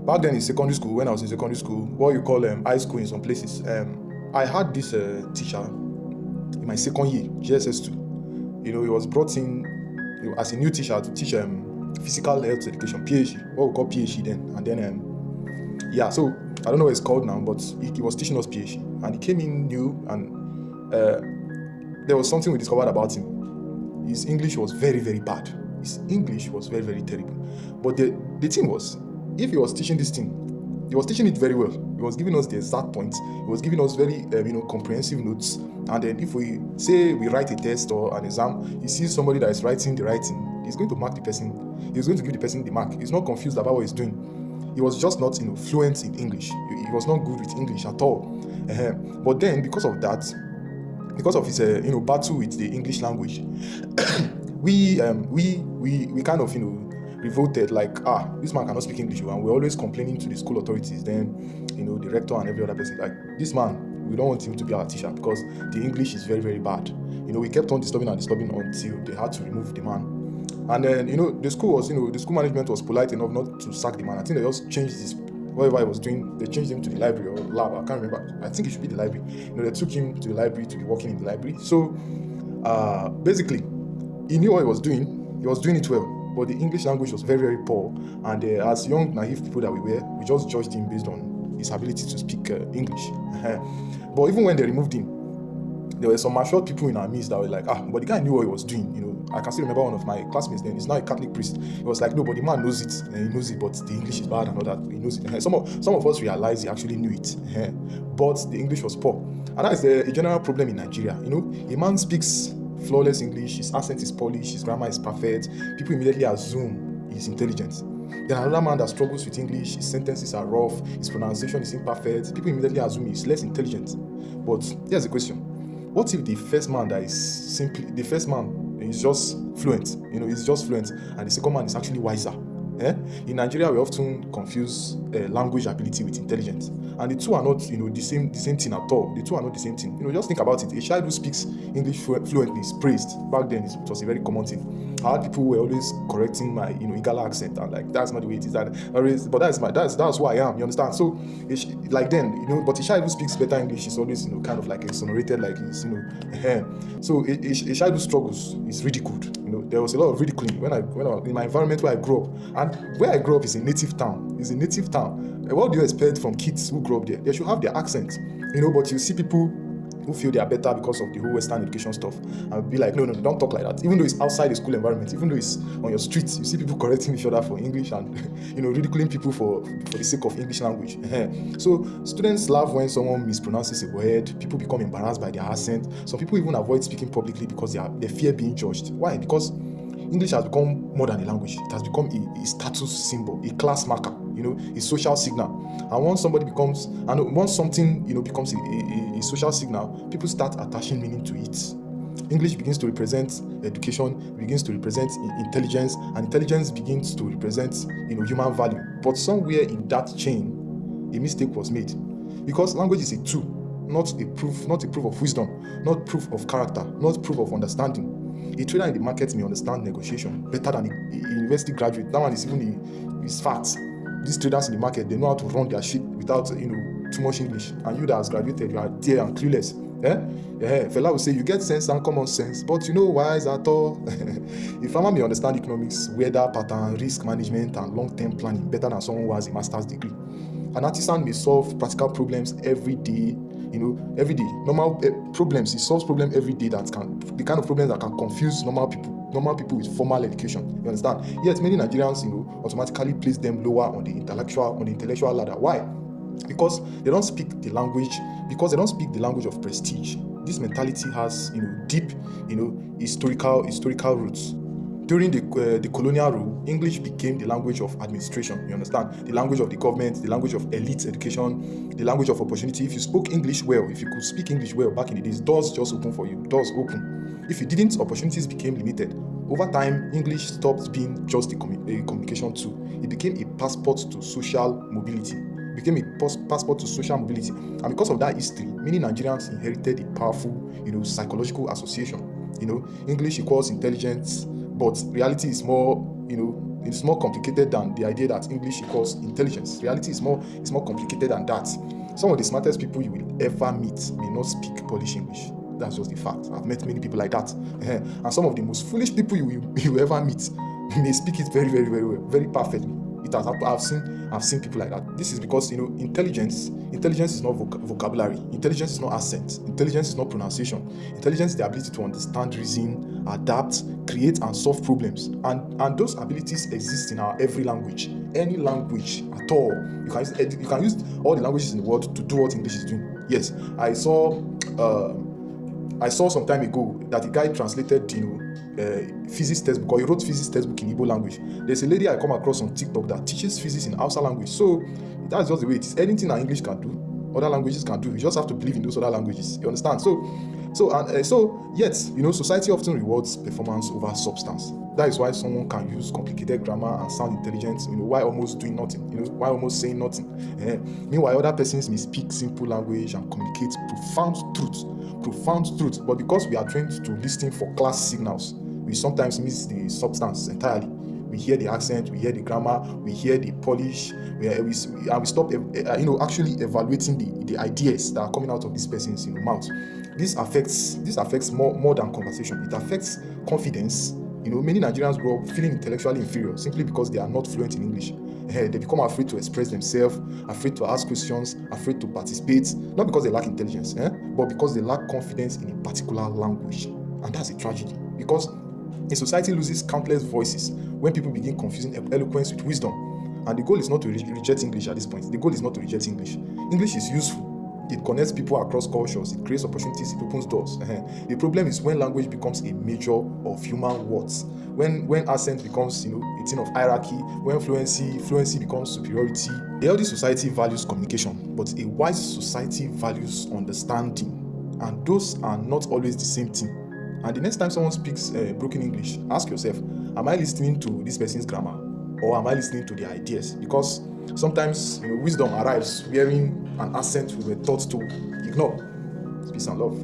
back then in secondary school, when I was in secondary school, what you call high school in some places, I had this teacher in my second year, GSS2. He was brought in as a new teacher to teach physical health education, PhD, what we call PhD then. And then, so I don't know what it's called now, but he was teaching us PhD. And he came in new, and there was something we discovered about him. His English was very, very bad. His English was very, very terrible. But the thing was, if he was teaching this thing, he was teaching it very well. He was giving us the exact points. He was giving us very, comprehensive notes. And then if we say we write a test or an exam, he sees somebody that is writing the writing, he's going to mark the person. He's going to give the person the mark. He's not confused about what he's doing. He was just not, fluent in English. He was not good with English at all. But then, because of that, because of his, battle with the English language, we kind of, revolted, like, this man cannot speak English, and we're always complaining to the school authorities, then, the rector and every other person, like, this man, we don't want him to be our teacher because the English is very, very bad. We kept on disturbing until they had to remove the man. And then, the school management was polite enough not to sack the man. I think they just changed this, whatever he was doing, they changed him to the library or lab, I can't remember. I think it should be the library. They took him to the library to be working in the library. So, basically, he knew what he was doing it well. But the English language was very, very poor, and as young, naive people that we were, we just judged him based on his ability to speak English. But even when they removed him, there were some matured people in our midst that were like, but the guy knew what he was doing. I can still remember one of my classmates then, he's now a Catholic priest. He was like, no, but the man knows it, and he knows it, but the English is bad and all that, he knows it. Some of us realized he actually knew it, but the English was poor. And that is a general problem in Nigeria. A man speaks flawless English, his accent is polished, his grammar is perfect, people immediately assume he's intelligent. Then another man that struggles with English, his sentences are rough, his pronunciation is imperfect, people immediately assume he's less intelligent. But here's the question: what if the first man is just fluent, he's just fluent, and the second man is actually wiser? In Nigeria, we often confuse language ability with intelligence, and the two are not, the same thing at all. The two are not the same thing. Just think about it. A child who speaks English fluently is praised. Back then, it was a very common thing. I had people who were always correcting my, Igala accent, and like, that's not the way it is. But that's who I am. You understand? So, like then, but a child who speaks better English is always, kind of like exonerated, like it's, So a child who struggles is ridiculed. There was a lot of ridiculing when I in my environment where I grew up, and where I grew up is a native town. What do you expect from kids who grow up there? They should have their accent, but you see people who feel they are better because of the whole Western education stuff, and be like, no, don't talk like that. Even though it's outside the school environment, even though it's on your streets, you see people correcting each other for English and ridiculing people for the sake of English language. So students laugh when someone mispronounces a word. People become embarrassed by their accent. Some people even avoid speaking publicly because they fear being judged. Why? Because English has become more than a language. It has become a status symbol, a class marker, a social signal. And once something becomes a social signal, people start attaching meaning to it. English begins to represent education, begins to represent intelligence, and intelligence begins to represent, human value. But somewhere in that chain, a mistake was made, because language is a tool, not a proof of wisdom, not proof of character, not proof of understanding. A trader in the market may understand negotiation better than a university graduate. That one is even his facts. These traders in the market, they know how to run their shit without too much English. And you that has graduated, you are there and clueless. Fela will say you get sense and common sense, but you know wise at all. A farmer may understand economics, weather pattern, risk management, and long-term planning better than someone who has a master's degree. An artisan may solve practical problems every day. Every day, normal problems. He solves problems every day the kind of problems that can confuse normal people with formal education. You understand? Yet many Nigerians, automatically place them lower on the intellectual ladder. Why? Because they don't speak the language. Because they don't speak the language of prestige. This mentality has, deep, historical roots. During the colonial rule, English became the language of administration. You understand? The language of the government, the language of elite education, the language of opportunity. If you spoke English well, if you could speak English well back in the days, doors just open for you. Doors open. If you didn't, opportunities became limited. Over time, English stopped being just a communication tool. It became a passport to social mobility. And because of that history, many Nigerians inherited a powerful, psychological association. English equals intelligence. But reality is more, It's more complicated than the idea that English equals intelligence. Reality is more complicated than that. Some of the smartest people you will ever meet may not speak Polish English. That's just the fact. I've met many people like that. And some of the most foolish people you will ever meet may speak it very, very, very well, very perfectly. It has happened. I've seen people like that. This is because intelligence is not vocabulary. Intelligence is not accent. Intelligence is not pronunciation. Intelligence is the ability to understand, reason, adapt, create, and solve problems. And those abilities exist in our every language. Any language at all. You can use all the languages in the world to do what English is doing. Yes, I saw some time ago that a guy translated, physics textbook, or he wrote physics textbook in Igbo language. There's a lady I come across on TikTok that teaches physics in Hausa language. So that's just the way it is. Anything that English can do, other languages can do. You just have to believe in those other languages. You understand? Yet, society often rewards performance over substance. That is why someone can use complicated grammar and sound intelligent, while almost doing nothing, while almost saying nothing. Meanwhile, other persons may speak simple language and communicate profound truth. But because we are trained to listen for class signals, we sometimes miss the substance entirely. We hear the accent, we hear the grammar, we hear the polish, we stop actually evaluating the ideas that are coming out of this person's mouth. This affects more than conversation. It affects confidence. Many Nigerians grow up feeling intellectually inferior simply because they are not fluent in English. They become afraid to express themselves, afraid to ask questions, afraid to participate, not because they lack intelligence, but because they lack confidence in a particular language. And that's a tragedy, because a society loses countless voices when people begin confusing eloquence with wisdom. And the goal is not to reject English at this point. The goal is not to reject English. English is useful. It connects people across cultures. It creates opportunities. It opens doors. The problem is when language becomes a measure of human worth. When accent becomes, a thing of hierarchy. When fluency becomes superiority. A healthy society values communication, but a wise society values understanding. And those are not always the same thing. And the next time someone speaks broken English, ask yourself, am I listening to this person's grammar, or am I listening to their ideas? Because sometimes wisdom arrives wearing an accent we were taught to ignore. Peace and love.